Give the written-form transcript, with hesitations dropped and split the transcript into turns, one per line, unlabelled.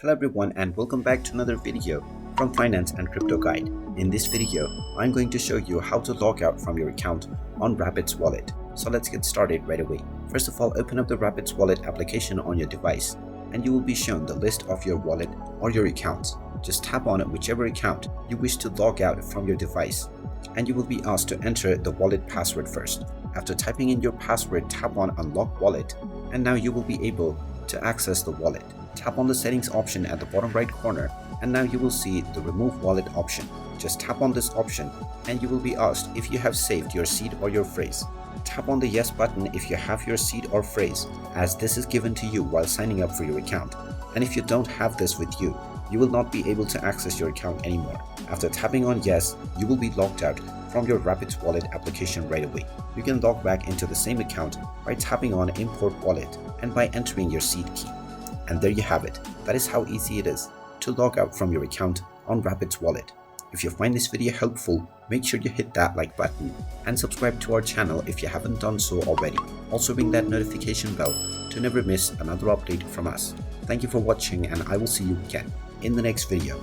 Hello everyone and welcome back to another video from Finance and Crypto Guide. In this video, I'm going to show you how to log out from your account on Rapids Wallet. So let's get started right away. First of all, open up the Rapids Wallet application on your device and you will be shown the list of your wallet or your accounts. Just tap on whichever account you wish to log out from your device and you will be asked to enter the wallet password first. After typing in your password, tap on Unlock Wallet and now you will be able to access the wallet. Tap on the settings option at the bottom right corner and now you will see the remove wallet option. Just tap on this option and you will be asked if you have saved your seed or your phrase. Tap on the yes button if you have your seed or phrase, as this is given to you while signing up for your account. And if you don't have this with you, you will not be able to access your account anymore. After tapping on yes, you will be logged out from your Rapids Wallet application right away. You can log back into the same account by tapping on import wallet and by entering your seed key. And there you have it. That is how easy it is to log out from your account on Rapids Wallet. If you find this video helpful, make sure you hit that like button and subscribe to our channel if you haven't done so already. Also ring that notification bell to never miss another update from us. Thank you for watching and I will see you again in the next video.